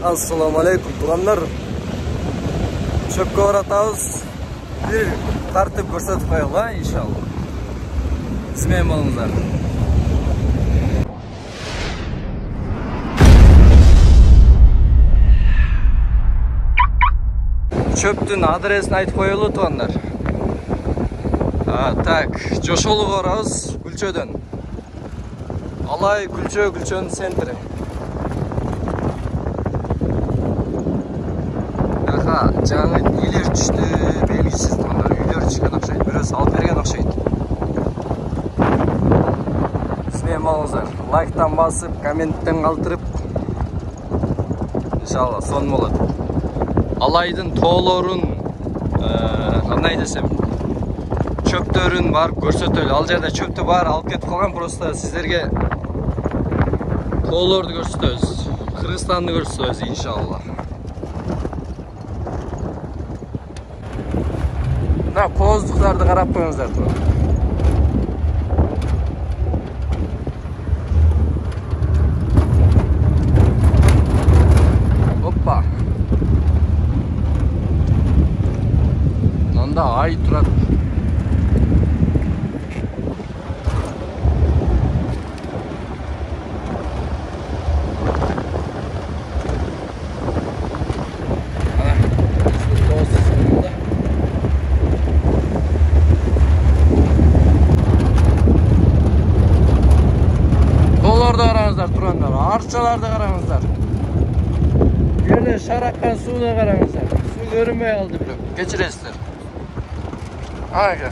Assalamu alaikum tuğanlar. Çöpke oratağız. Bir tartip ko'rsatib qo'yaylik inşallah. Sizmen bo'linglar. Çöptün adresini aytib qo'yaylik tuğanlar. Так, Жошолуга барабыз Күлчөдөн. Алай Күлчөнүн центри. Жаңы үйлер түштү, белгисиз тугандар, үйлер чыккан окшойт, бирөө салып берген окшойт. Сизмен болуңуздар, лайктан басып, комменттен калтырып, иншалла сон болот. Алайдын тоолорун, кандай десем, чөптөрүн барып көрсөтөлү. Ал жерде чөптү бар алып кетип калган, просто сиздерге тоолорду көрсөтөбүз, Кыргызстанды көрсөтөбүз иншалла. Kozduklarda qarab qo'yingizlar turib. Hoppa. Manda ay turadi. Arçalarda qarаңыздар. Yerде şarakkan suuna qarаңыздар. Su görünmey aldı bile. Geçiresizler. Aga.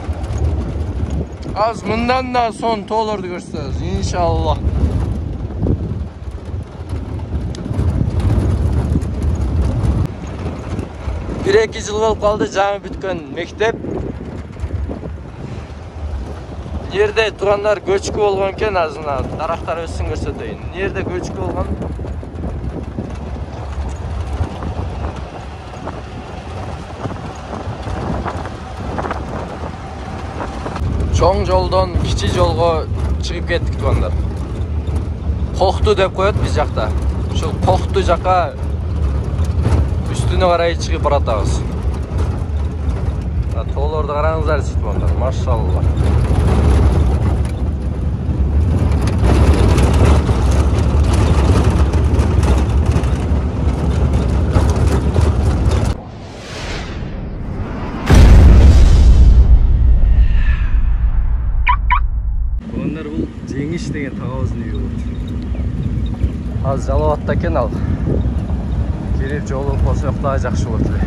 Az bundan da son to'lordu ko'rsatasiz inşallah. Bir 2 yıl bo'lib qoldi жаңы бүткен мектеп. Yerde turanlar göçkü olganken azından taraftar ötsün göstereyim. Yerde göçkü olgan çoğun yoldan kiçik yolga çıkıp kettik turanlar. Koktu dep koyat biz jakta. Şu koktu jaka üstüne qaray çıkıp baratабыз. To'lordu qarаңыздар turanlar. Maşallah. Жеңиш деген тагабыздын үйү болчу. Азыр жалаватта экен ал. Кирип жолу болсок дагы жакшы болот эле.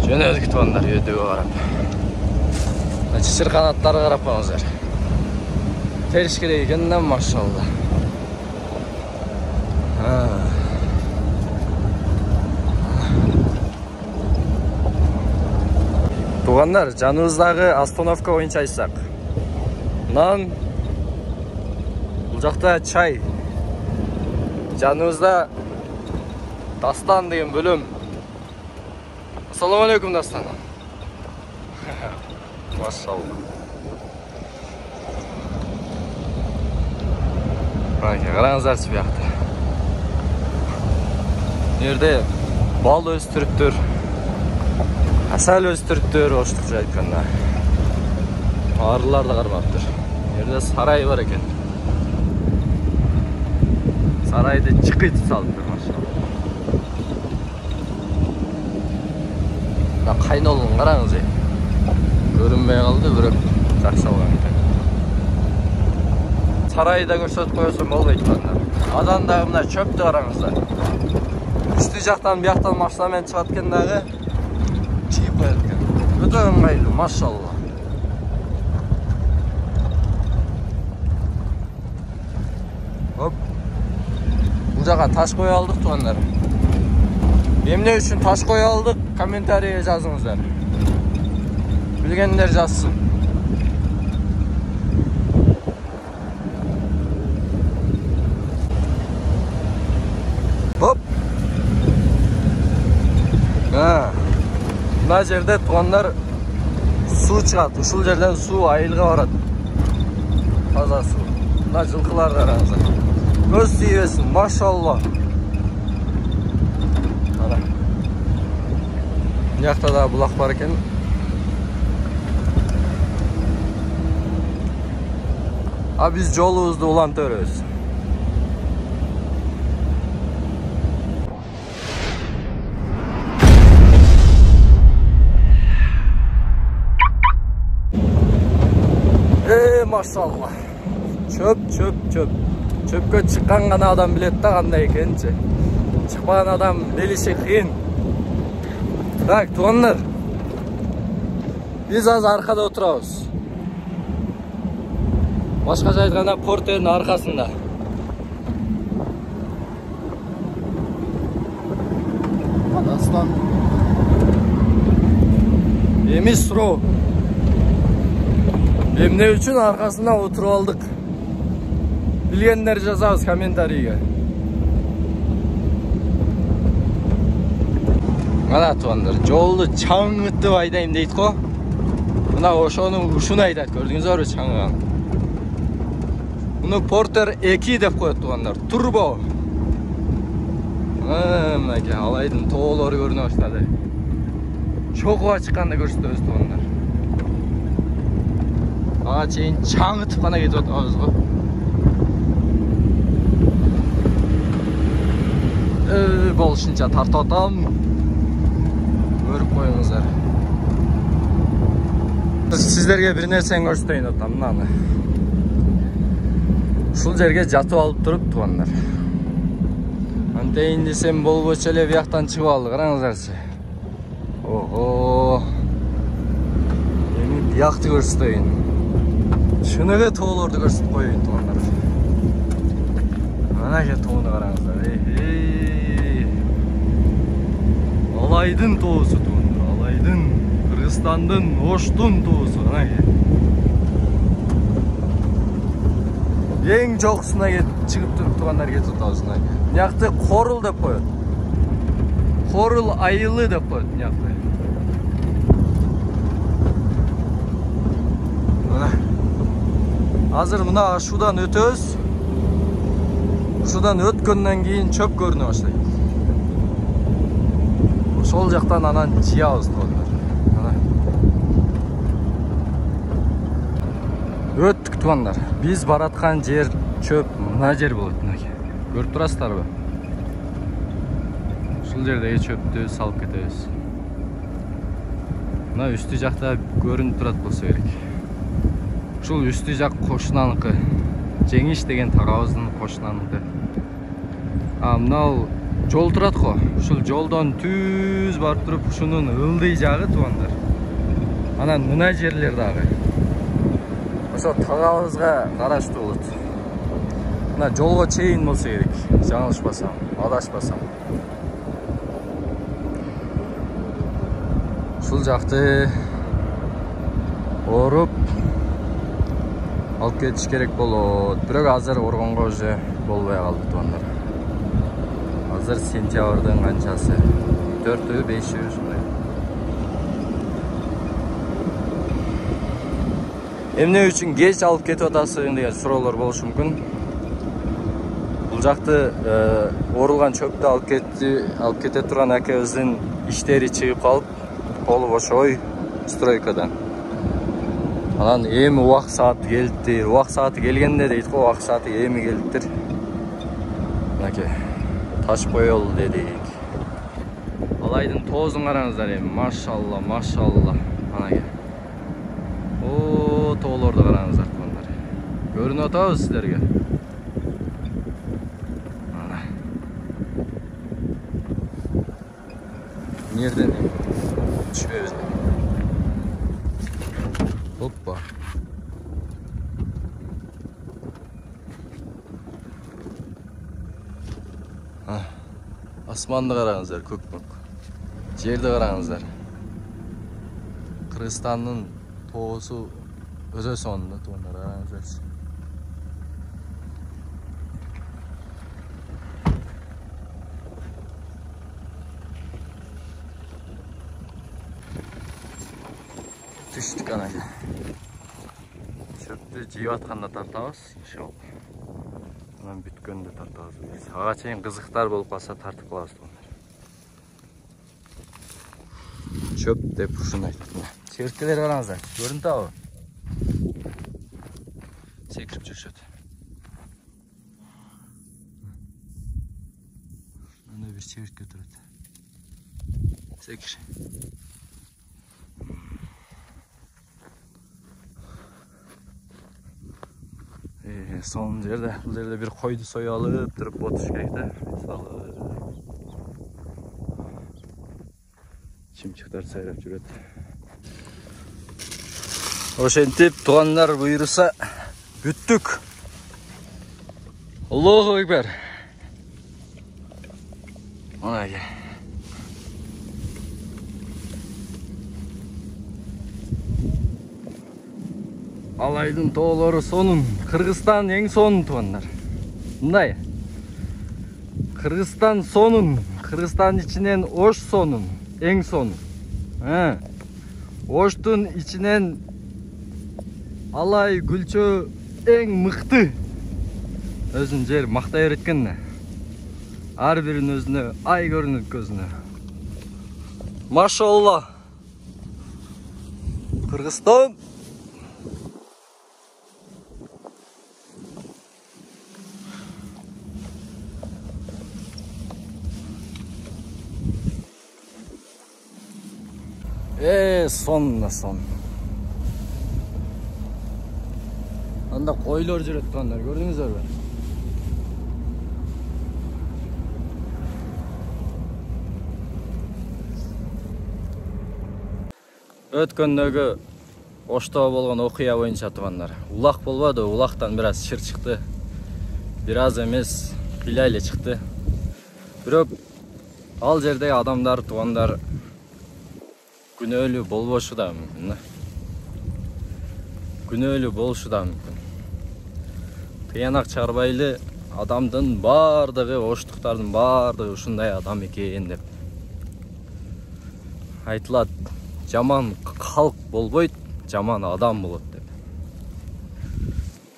Жөнөдүк тугандар өйдөгө карап. Чычыр канаттары карап коюңуздар. Териш керек экен да, машалла. Тугандар, жаныбыздагы остановка боюнча айтсак. Нан бул жакта чай. Жаныбызда Дастан деген бөлөм. Ассаламу алейкум Дастан. Машалла. Караңыздар сиякты. Жерде бал өстүрүптөр. Asal östürüktür oştukça aytkanda. Arılar da qarmaptır. Yerde saray var eken. Sarayda çıkıt salıptır maşallah. Da kaynolun qarаңыз. Görünmey kaldı, börek jakşı algan eкен. Sarayda көрсөтүп коёсун болбойт анда. Адан дагы мына чөптү караңыздар. Үстү жактан бияктан машинамен чыгат экен дагы. Öte ыңгайлуу, машалла. Хоп. Бул жака таш кое алдык тугандар. Эмне үчүн таш кое алдык? Комментарийге жазыңыздар. Билгендер жазсын. Хоп. Мына жерде тугандар суу чыгат. Ушул жерден суу айылга барат. Таза суу. Mına жылқылар қараңыздар. Көз тиесін, машалла. Ана. Мына жақта да бұлақ бар екен. Biz жолубузду улантырабыз. Машалла. Çöp. Çöpkө чыккан гана адам билет да кандай экенинчи. Чыкпаган адам билиши кыйын. Так, тугандар. Биз азыр аркада отурабыз. Башкача айтканда портердин аркасында. Казакстан. Эми суроо. Эмне үчүн аркасында отуруп алдык? Билгендер жазабыз комментарийге. Мына тугандар, жолду чаңытып айдайм дейт го. Мына ошонун ушуну айтат, көрдүңүзбү чаңыган. Муну Портер 2 деп коет тугандар, турбо. Мынакей алайдын тоолору көрүнө баштады. Чогуга чыкканда көрсөтөбүз тугандар. Ага чейин чаңытып гана кетип атабыз го. Болушунча тартып атам. Көрүп коюңуздар. Сиздерге бир нерсени көрсөтөйүн атам, мынаны. Ушул жерге жатып алып туруп тугандар. Антейин десем болбочу эле бияктан чыгып алды, караңыздарчы. Ого. Эми биякты көрсөтөйүн. Шыныгы тоолорду көрсөтүп коюйун тугандар. Мына тоону караңыздар. Алайдын тоосу тугандар, Алайдын, Кыргызстандын, Оштун тоосу. Эң жоксуна чыгып туруп тугандар кетип атабыз. Мынакты Корул деп коет. Корул айылы деп коет мынакты. Азыр мына ашудан өтөбүз. Ушудан өткөндөн кийин чөп көрүнө баштайт. Ошол жактан анан жыябыз тугандар. Өттүк тугандар. Биз бараткан жер чөп мына жер болот мынакей. Көрүп турасыздарбы? Ушул жердеги чөптү салып кетебиз. Мына үстү жакта көрүнүп турат болсо керек. Ушул үстү жак кошунаныкы. Жеңиш деген тагабыздын кошунаныкы. Мынау жол турат го. Ушул жолдон түз барып туруп ушунун ылдый жагы тугандар. Анан мына жерлер дагы. Ошо тагабызга караштуу болот. Мына жолго чейин болсо керек. Жаңылышпасам, адашпасам. Ушул жакты оруп алып кетиш керек болот. Бирок азыр оргонго уже болбой калды тугандар. Азыр сентябрдын канчасы? 4-5 ушундай. Эмне үчүн кеч алып кетип атасың деген суроолор болушу мүмкүн. Бул жакты орулган чөптү алып кете турган акебиздин иштери чыгып калып, колу бошой стройкадан. Анан эми убак сааты келди. Убак сааты келгенде дейт го, убак сааты эми келиптир. Мынакей таш коелу дедик. Алайдын тоозун караңыздар эми. Машалла, машалла. Анакей. Тоолорду караңыздар тугандар. Көрүнүп атабы сиздерге? Ана. Нерден түшпөбүз. Hoppa. Asmanды караңыздар, көк-көк. Жерди караңыздар. Кыргызстандын тоосу өзө сонунда тугандар, караңыздар. Түштүк анакей. Çöptü cıvat kanda tartağız inşallah. Анан бүткөндө тартабыз. Ага чейин кызыктар болуп калса тартып калабыз. Çöp деп ушуну айтат. Çerkelер караңыздар. Көрүнүп атабы? Секирип жүрүшөт. Мына бир çerke турат. Секир. Son жерде, бул жерде бир койду сой алып туруп отуш керек да. Мисалы чымчыктар сайрап жүрөт. Ошентип туугандар буйруса бүттүк. Аллаху акбар. Мына ке. Алайдын тоолору сонун. Кыргызстан эң сонун туугандар. Мындай. Кыргызстан сонун. Кыргызстан ичинен Ош сонун. Эң сонун. Оштун ичинен Алай Гүлчө эң мыкты. Өзүн жер мактай берет экен. Ар биринин өзүнө ай көрүнөт көзүнө. Машалла. Кыргызстан. Сон. Анда койлор жүрөт туугандар, көрдүңүздөрбү? Өткөндөгү Ошто болгон окуя боюнча туугандар. Улак болбоду, улактан бир аз шыр чыкты. Бир аз эмес, биле эле чыкты. Бирок ал жердеги адамдар туугандар күнөөлүү болбошу да мүмкүн. Күнөөлүү болушу да мүмкүн. Кыянак чыгарбайлы адамдын бардыгы, оштуктардын бардыгы ушундай адам экен деп айтылат. Жаман калк болбойт, жаман адам болот деп.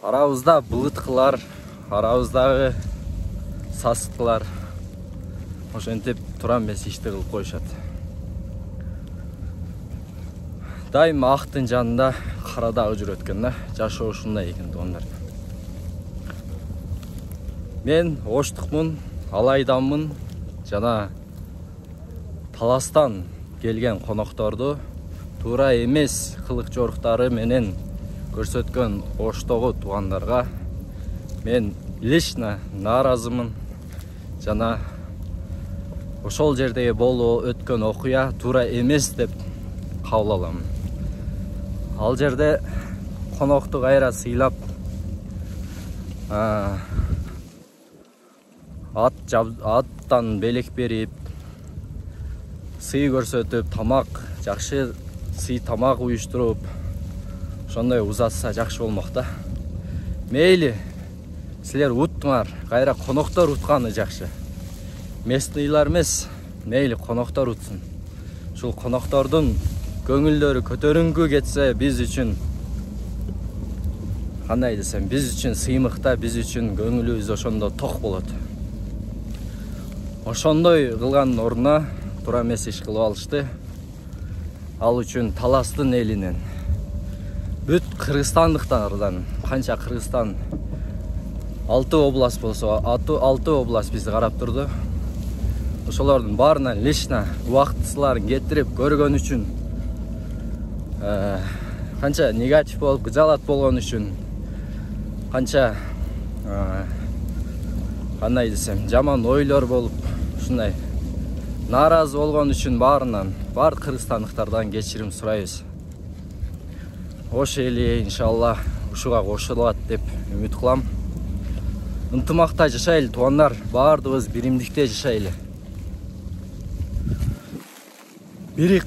Арабызда былыткылар, арабыздагы сасыктылар ошентип туран эмес ишти кылып коюшат. Дайыма актын жанында кара дагы жүрөт экен да. Жашоо ушундай экен туугандар. Мен оштукмун, алайданмын жана Таластан келген конокторду туура эмес кылык жоруктары менен көрсөткөн Оштогу туугандарга мен лично нааразымын жана ошол жердеги болуу өткөн окуя туура эмес деп кабыл алам. Ал жерде конокту кайра сыйлап аттан белек берип сый көрсөтүп, тамак, жакшы сый тамак уюштуруп, ошондой узатса жакшы болмок да. Мейли, силер уттуңар, кайра коноктор утканы жакшы. Местныйлар эмес, мейли коноктор утсун. Ушул коноктордун көңүлдөрү көтөрүнгү кетсе биз үчүн кандай десем, биз үчүн сыймыкта, биз үчүн көңүлүбүз ошондо ток болот. Ошондой кылган ордуна туура эмес иш кылып алышты. Ал үчүн Таластын элинен, бүт кыргызстандыктардан, канча Кыргызстан 6 область болсо, 6 область бизди карап турду. Ошолордун баарынан лично убактысыларын кетирип көргөн үчүн, канча негатив болуп, жалат болгон үчүн, канча кандай десем, жаман ойлор болуп, ушундай нааразы болгон үчүн бар кыргызстандыктардан кечирим сурайбыз. Ош эли иншалла ушуга кошулат деп үмүт кылам. Ынтымакта жашайлы туугандар, баардыгыбыз биримдикте жашайлы. Бирик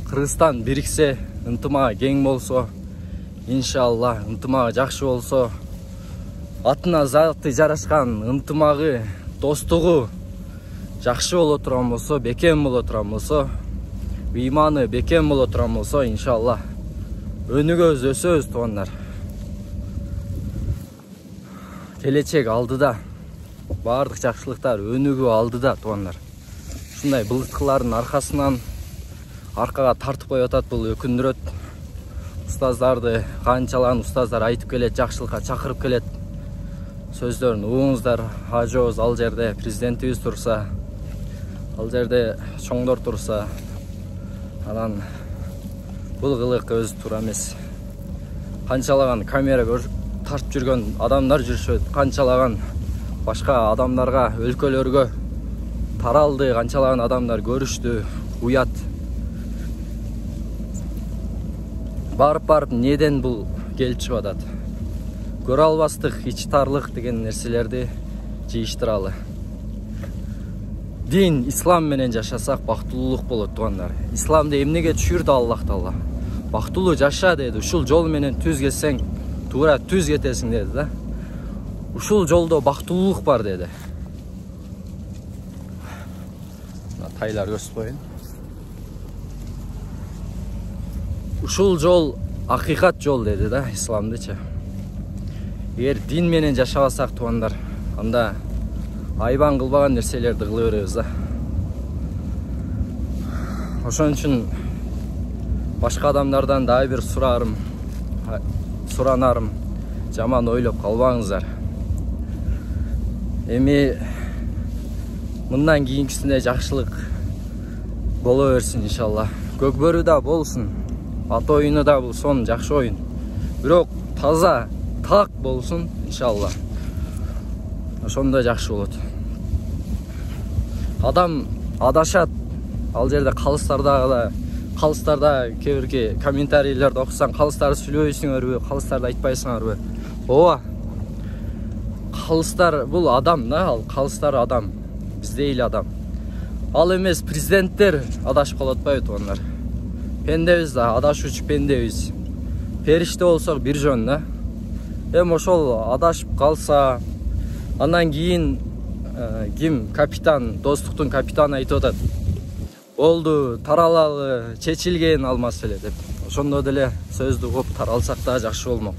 Кыргызстан бириксе, ынтымагы кең болсо, иншалла ынтымагы жакшы болсо, атына заты жарашкан ынтымагы, достугу жакшы боло турган болсо, бекем боло турган болсо, ыйманы бекем боло турган болсо, иншалла өнүгөбүз, өсөбүз туугандар. келечек алдыда, бардык жакшылыктар өнүгүү алдыда туугандар. Ушундай былыткылардын аркасынан аркага тартып коюп атат, бул өкүндүрөт. Устаздарды канчалаган устаздар айтып келет, жакшылыкка чакырып келет. Сөздөрүн угуңуздар, ажообуз ал жерде, президентибиз турса, ал жерде чоңдор турса, анан бул кылык өзү туура эмес. Канчалаган камера тартып жүргөн адамдар жүрүшөт, канчалаган башка адамдарга, өлкөлөргө таралды, канчалаган адамдар көрүштү, уят. Барып неден бул келип чыгып атат? Көрө албастык, ичтарлык деген нерселерди жыйыштыралы. Дин, ислам менен жашасак бактылуулук болот туугандар. Исламды эмнеге түшүрдү Аллах Таала? Бактылуу жаша деди. Ушул жол менен түз кетсең, туура түз кетесиң деди да. Ушул жолдо бактылуулук бар деди. Тайлар көсүп коюн. Ушул жол акыйкат жол деди да, исламдычы. Эгер дин менен жашабасак туугандар, анда айбан кылбаган нерселерди кыла беребиз да. Ошон үчүн башка адамдардан дагы бир суранарым, жаман ойлоп калбаңыздар. Эми мындан кийинкисине жакшылык боло берсин иншалла. Көкбөрү да болсун, ат оюну да болсун, жакшы оюн. Бирок таза, так болсун иншалла. Ошондо жакшы болот. Адам адашат. Ал жерде калыстарда кээ-бирки комментарийлерди окусаң, калыстарды сүйлөбөйсүңөрбү, калыстарды айтпайсыңарбы? Ооба. Калыстар бул адам да, ал калыстар адам. Бизде эле адам. Ал эмес президенттер адашып калып атпайбы туугандар? Пендебиз да, адашуучу пендебиз. Периште болсок бир жөн да. Эми ошол адашып калса, андан кийин ким капитан, достуктун капитаны айтып атат. Болду, таралалы, чечилген ал маселе деп. Ошондо деле сөздү угуп таралсак да жакшы болмок.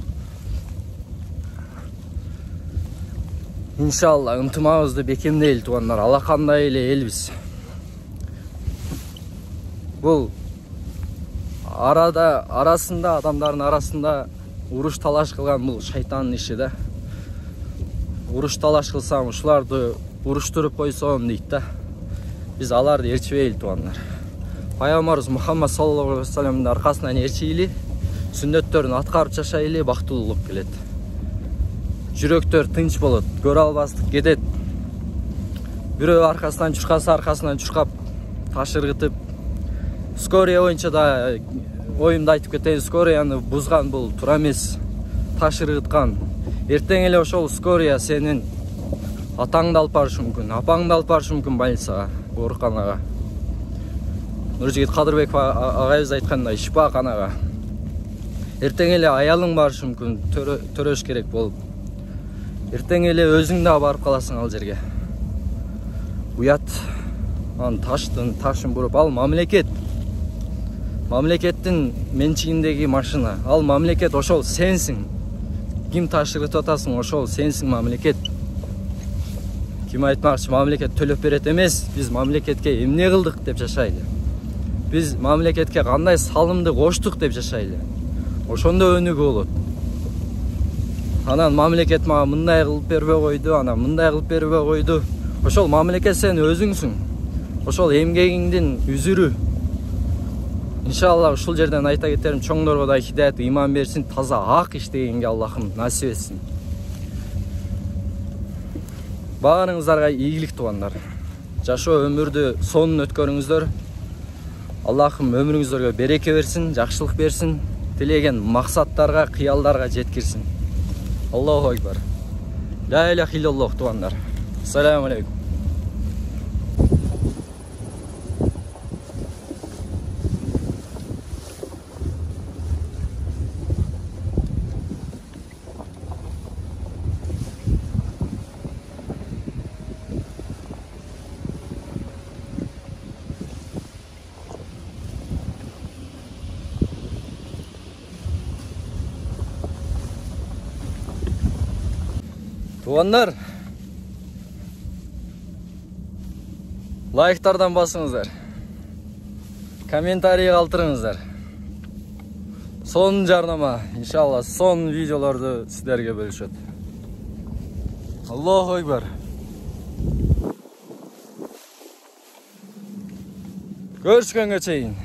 Иншалла ынтымагыбызды бекемдейли туугандар. Алакандай эле элбиз. Бул адамдардын арасында уруш талаш кылган бул шайтандын иши да. Уруш талаш кылсам, ушуларды уруштуруп койсом дейт да. Biz аларды ээрчибейли туугандар. Пайгамбарыбыз Мухаммад саллаллаху алейхи ва салламдын аркасынан ээрчийли, сүннөттөрүн аткарып жашайлы, бактылуулук келет. Жүрөктөр тынч болот, көрө албастык кетет. Бирөө аркасынан чуркап, таш ыргытып. Скория боюнча да оюмду айтып кетейин, скорияны бузган бул туура эмес. Таш ыргыткан. Эртең эле ошол скория сенин атаңды алып барышы мүмкүн, апаңды алып барышы мүмкүн больницага, ооруканага. Нуржигит Кадырбеков агайыбыз айткандай, шифаканага. Эртең эле аялың барышы мүмкүн, төрөш керек болуп. Эртең эле өзүң да барып каласың ал жерге. Уят, ташын буруп, ал мамлекет. Мамлекеттин менчигиндеги машина. Ал мамлекет ошол сенсиң. Ким таш ыргытып атасың, ошол сенсиң мамлекет. Ким айтмакчы, мамлекет төлөп берет эмес, биз мамлекетке эмне кылдык деп жашайлы. Биз мамлекетке кандай салымды коштук деп жашайлы. Ошондо өнүгүү болот. Анан мамлекет мага мындай кылып бербей койду, анан мындай кылып бербей койду. Ошол мамлекет сен өзүңсүң. Ошол эмгегиңдин үзүрү. Иншалла ушул жерден айта кетерим, чоңдорго да хидаят, иман берсин, таза ак иштегенге Аллахым насип этсин. Баарыңыздарга ийгилик туугандар. Жашоо өмүрдү сонун өткөрүңүздөр. Аллахым өмүрүңүздөргө береке берсин, жакшылык берсин, тилеген максаттарга, кыялдарга жеткирсин. Аллаху акбар. Ла иляха иллаллах туугандар. Ассаламу алейкум. Туғандар, лайктардан басыңыздар, комментарий қалтырыңыздар. Son жарнама, иншалла, son видеоларды сіздерге бөлішеді. Аллаху акбар. Görüşкенге чейин.